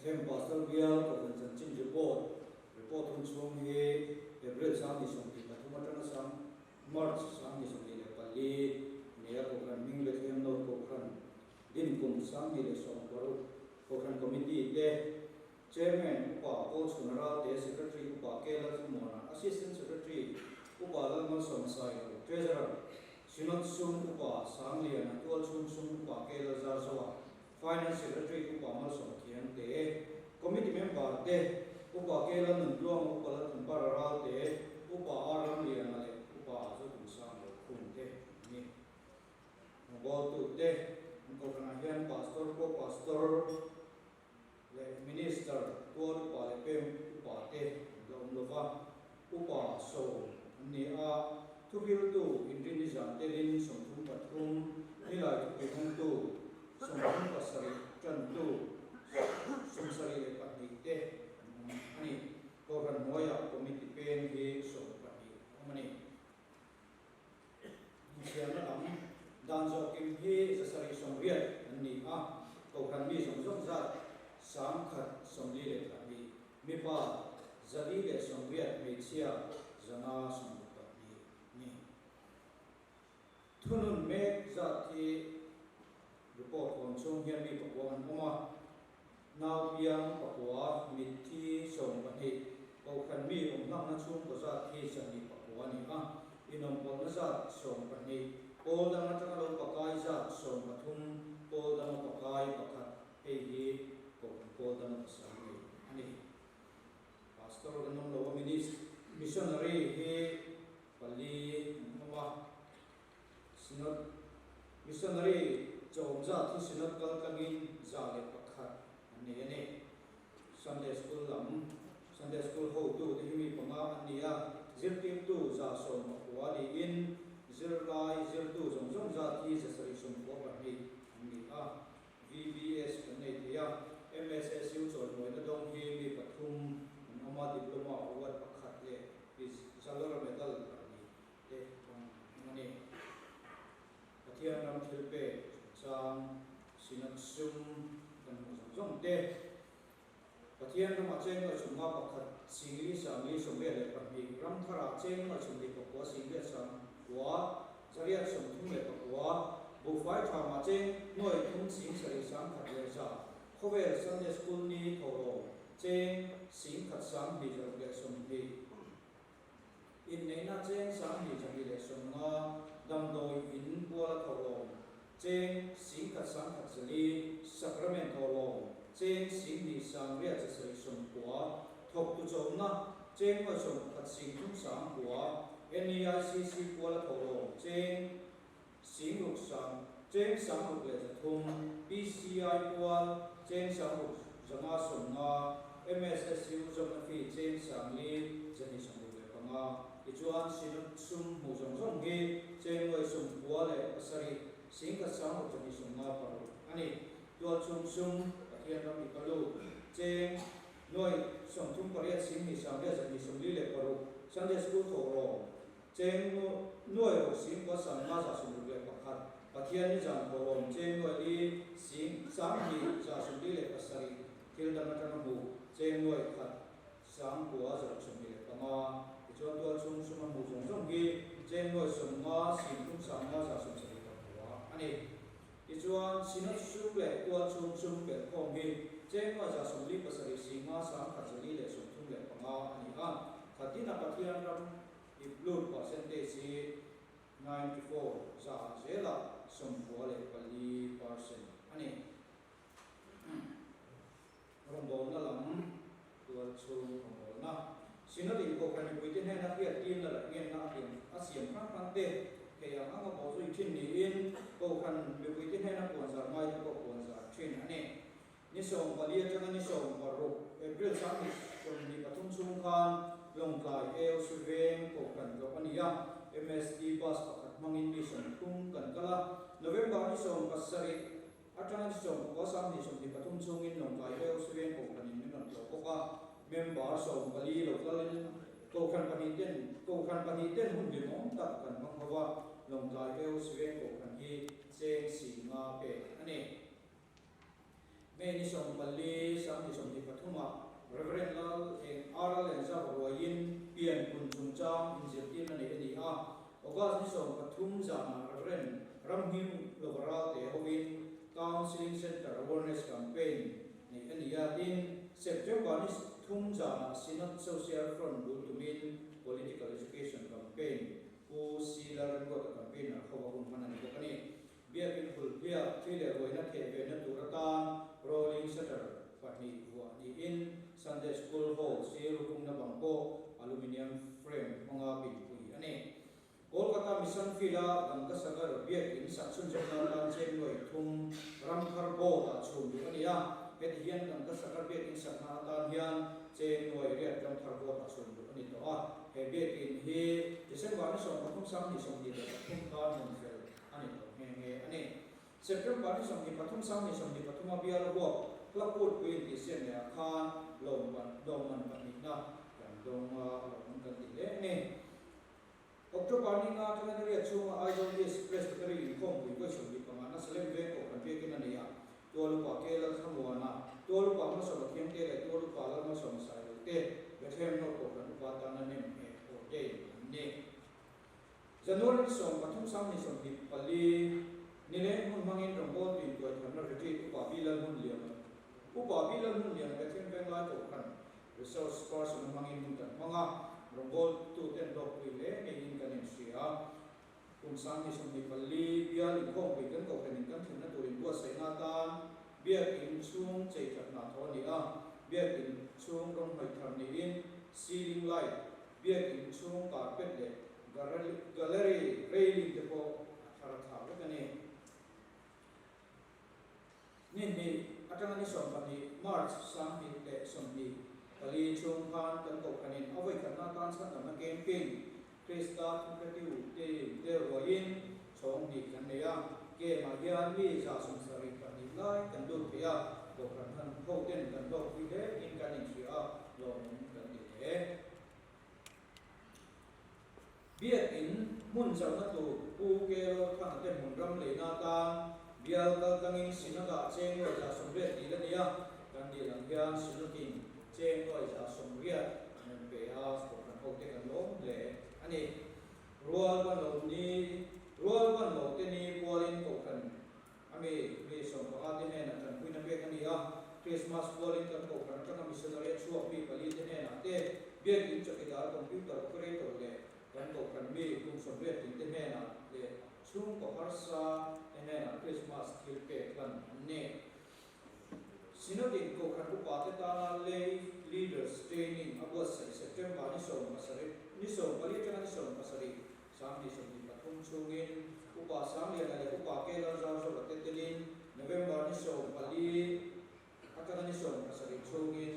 Hem Pastor Bial ko kan chin report hun chung he April sam ni som ti pathuma tana sam March sam ni som ni le pali ne ko kan ming le hem no ko kan din kum sam ni le som ko kan committee le chairman upa ko sunara te secretary upa ke la mona assistant secretary upa la mal som sai treasurer sinot sum upa sam li na tol sum upa ke la za so finance secretary upa mal som kian te committee member te upa ke la nun luang upa la tum para te upa aram li na le upa zo tum sam lo khum te ni bo tu te ko kana hian pastor le minister tuan upa le pem upa te lom lova upa so ni a thupil tu indrin jam te rin som thum pathum hilai tu hung tu som thum pasari tran tu som sari le pati te ani ko ran moya committee pen hi som pati amani sian na lam dan zo kim hi sa sari som riat ani a ko ran mi som zong zat sam khat som li le pati mi pa zali le som riat me chia zana som pati ni thunun me zati report on chung hian mi pakwan oma naw piang pakwa mithi som pati ko khan mi lam na chung ko zati sani pakwa ni a inom pol na zat som pati pol da na tanga lo pakai zat som pathum pol da na pakai pakhat ei hi ko da na sami ani pastor ganom lo missionary he pali mama sinot missionary chomza thi sinot kal kangin za le pakhat ani ani Sunday school ho tu de mi panga ania zirtim tu za som wa li in zirlai zirtu zong za thi sa sari som ko ba ni ani a VBS kanai thia MSSU chon moi na dong hi mi pathum ama diploma award pakhat le is silver medal ani te mani pathian ram thilpe chang sinat sum kan zong te pathian ram acheng ma chunga pakhat singli samli sombe le pahmi ram thara cheng ma chungli ko singli sam wa zaria som thum le pakwa bu fai tha ma cheng noi thum sing sari sam khat le sa khovel Sunday school ni thoro cheng sing khat sam bi jong le som bi in nei na cheng sam bi jong le som nga dam doi in bua thoro cheng sing khat sam khat sali sacrament thoro cheng sing ni sam ria cha sari som kwa thok tu chom na cheng ma som khat sing thum sam kwa NEICC bua thoro cheng sing luk sam cheng sam luk le thum PCI bua cheng sam luk zanga som nga MSSU zong fi cheng sam li zani som luk le panga ichuan sinut sum mu zong zong ge cheng ngoi som bua le asari sing ka sam luk zani som nga paru ani tua chung sum pathian ram ikalu cheng noi som thum pariat sing ni sam le zani som li le paru Sunday school thoro cheng noi ro sing ko sam nga za som luk le pakhat pathian ni jan thoro cheng noi li sing sam ni za som li le asari thil da na tana bu cheng noi khat sam bua za som li le panga ichuan tua chung sum mu zong zong gi cheng noi som nga sing thum sam nga za som sari pakwa ani ichuan sinat sum le tua chung sum pe khom gi cheng nga za som li pasari sing nga sam khat li le som thum le panga ani a khatina pathian ram iblut percentage 94 za zela som bua le pali percent ani rombo na lam tua chung rombo na sinati ko kan puitin he na pia tin la ngen na tin asiam khang te ke ya ma bo zui thin ni in ko kan puitin he na kon za mai ko kon za thin ani ni som pali chang ni som paru April sam ni som ni pathum chung khan long lai el suveng ko kan lo ania MSD bus pakhat mangin ni som thum kan kala November ni som pasari atang ni som ko sam ni som ni pathum chung in long lai el suveng ko kan ni non lo ko ka member som pali lo kalin ko kan pani ten hun bi mom tak kan mang hawa long lai el suveng ko kan hi cheng si nga pe ani ni som pali sam ni som ni pathuma reverend lal en ara len za royin pian kun chung chang injectin ani ani a ogas ni som pathum jana reverend ramhim logara te hovin counseling center awareness campaign ni ani ya tin september ni thum jana sinat social front bul tumin political education campaign ko silar ko campaign a khawa kun manani ko kani bia pin ful bia thile roina the ve na turata rolling shutter pahni huwa ni in Sunday school hall siru kung na bangko aluminium frame mga pinpui ani Kolkata mission fila gangga sagar biak in saksun jana lan chen loi thum ramkhar bo ta chum du ani ya het hian gangga sagar biak in sakna ta hian chen loi riat ramkhar bo ta chum du ani to a he biak in hi December ni som pathum sam ni som ni da thum ka mon fel ani to he ani September ni som ni pathum sam ni som ni pathuma bial bo klaput kuin ti sen ya khan lom man pa ni na kan dong lom kan ti le ni October ni nga tanga ni chu idol is presbytery inform wi ko som ni pa na selem ve ko kan ve kin ani ya tolu pa ke la samwa na tolu pa ma so khem te le tolu pa la ma som sai te bethem no ko kan pa ta na ne me o de ne January som pathum sam ni som ni pali ni le mun mangin rom bo ti ko tham na retreat pa bi la mun liam upa bilang mun yang bethem beng la to kan resource person mangin mun tan manga ronggol tu ten dok wi le me in kan sia kum sang ni som ni pali bia li khom bi kan ko kan kan thun na to in bua sai na ta bia in chung chei thak na tho ni a bia in chung rong mai tham ni in ceiling light bia in chung carpet le gallery railing te po thar tha ka ni ni atang ni som pani March sang ni le som ni pali chung khan kan ko kanin awai kan na kan san na camping Krista Creative te roin chong ni kan ne ya ke ma hian mi sa sum sari pani lai kan du pia ko kan han ko ten kan do pi le in kan in sia lo kan ni le bia in mun sa na tu pu ke ro thang te mun ram le na ta bial kal tangin sinaga cheng lo ja somriat ni lania kan di lang hian sinutin cheng lo ja somriat an pe a ko kan ho te kan lo le ani rual ban lo te ni polin ko kan ami me som pa te ne na kan puina pe kan ia Christmas polin kan ko kan kan missionary chuak pi pali te ne na te biak in chakidar computer operator le kan ko kan mi kum somriat te ne na le chung ko harsa ene na Christmas kilpe kan ne sinodin ko kan upa te ta na le leaders training August September ni so masari ni so bali tanga ni so masari sam ni so ni pathum chungin upa sam ya na upa ke la za so te telin November ni so bali atanga ni so masari chungin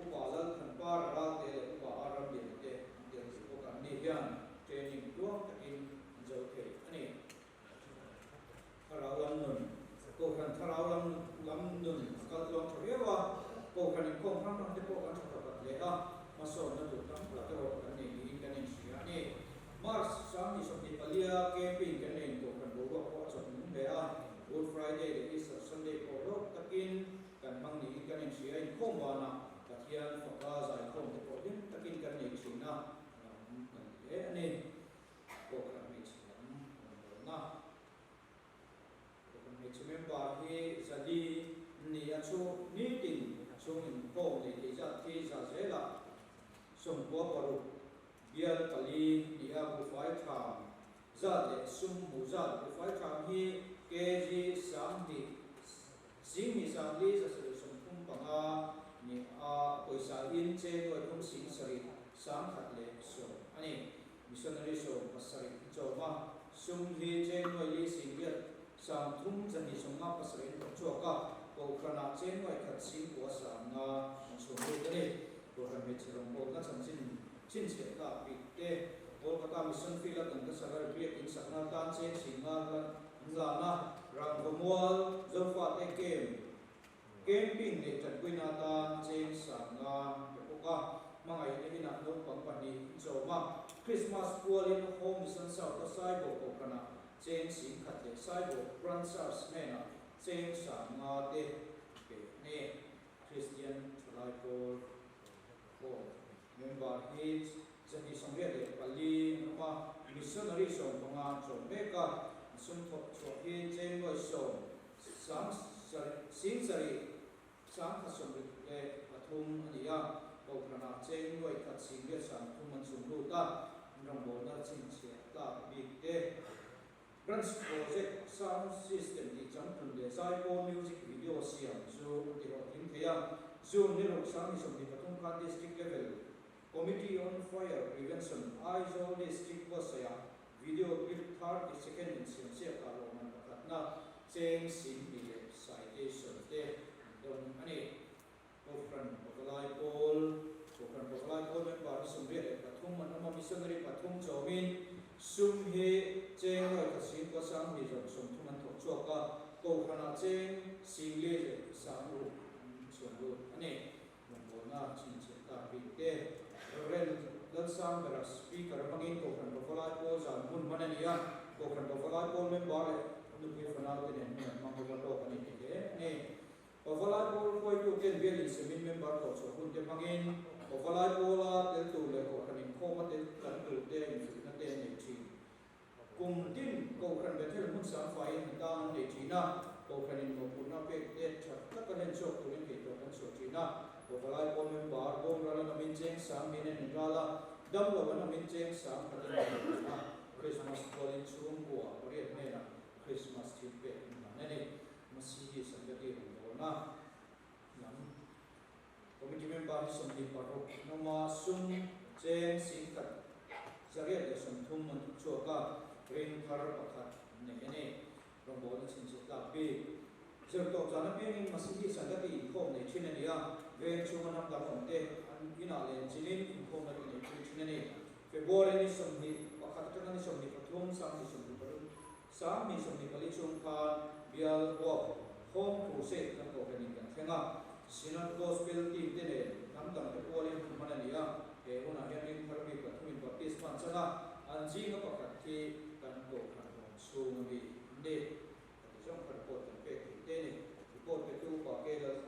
upa la kan par ra te upa aram de ko kan ni hian training tuang takin okay ani tharalam nun ko kan tharalam lam nun kal long threwa ko kan ko ham te ko kan thapa le a maso na tu tam la to kan ni kan ni sia ni mars sam ni so ni palia camping kan ni ko kan bo ko so nun be a good friday the is sunday ko ro takin kan mang ni kan ni sia in ko ma na kathian fa za ko ko din takin kan ni china e ani ko kan na ko me chumen ba hi zali ni a chu ni tin chung in ko le ti za thi za zela sum bo paru bial pali ni a bu fai tham za le sum bu za bu fai tham hi ke ji sam di sing mi sam li sa sa sum kum pa nga ni a poisa in che ko kum sing sari sam khat le so ani missionary so pasari cho ma sum hi chen noi li sing biat sam thum chani songa pasrin ko choka ko khana chen noi khat sing ko sam na so ro tani ko ram me chirom ko na cham chin che ka pi te ko ka mission field kan ka sagar bi in sakna tan chen singa la na ram ko mual zo fa te camping le chan kuina ta chen sanga ko ka mangai ni na no pang pani so ma Christmas polin home mission south ka sai bo ko kana chen sing khat le sai bo branchers me na chen sa nga te ke ne Christian Thalai Paul ko member hi zati sangre le pali ma missionary som panga som meka sum thok cho hi chen go som sam sing sari sam khasom le pathum ania ko prana chen go khat sing le sam thum man sum lu ta rang bo na chin che ta big te branch project sound system di chang tun de sai ko music video siam zo di ro tim thea zo ne ro sang ni som di pathum kan district level Committee on Fire Prevention ISO District Wasaya Video Clip 30 second in Sia Karoman Pakatna Cheng Sim Bile Citation De Don Ani Ofran Pokalai Paul Ofran Pokalai Paul Member Sumri Pathum Manama Missionary Pathum Chowin Sum He Cheng Loi Kasin Pasang Nizam Sum Thuman Thok Choka Kofana Cheng Single Samu Sumru Ani Mambona Chinchita Bite Reverend Dalsam Vera Speaker Mangin Kokran Bafalai Paul Zanmun Manania Kokran Bafalai Paul Member Nupi Fanal Tenen Mangovato Panite Ne Bafalai Paul Koi to Ken Bill Semin Member Koso Kunte Mangin Bafalai Paul Del Tule Kokran in Koma Del Kantu De Infina De Nechi Kum Tim Kokran Betel Musa Fain Dan Nechina Kokran in Mopuna Pek De Chakalen Sok Tulen Kito Kan Sochina Bafalai Paul Member Bom Rala Namin Cheng Sam Minen Rala Dam Lawan Namin Cheng Sam Katin Christmas Calling Chum Bua Korean Mena Christmas Tipe Nane Masihi Sangati Rona Nam Committee Member Sumdi Parok Nama Sum Cheng Singkat Zariat Sum Thum Choka Ring Thar Pakat Nene Rombol Sinchita P Zerto Jana Ping Masihi Sangati Home Chinania Ven Chumanam Damonte and Inale Jilin in Home Chinani February Sumni Pakatan Sumni Patum Sam Sumni Parum Sam Sumni Palichum Khan Bial Walk Home Crusade and Opening Tenga Synod Gospel Team Tene Namdang Pekualin Manania Euna Henry Harbi Patumin Baptist Pansana and Jinga Pakati Kanko Kanko Sumi Ne Jump Report and Pek Tene Report Petu Pakela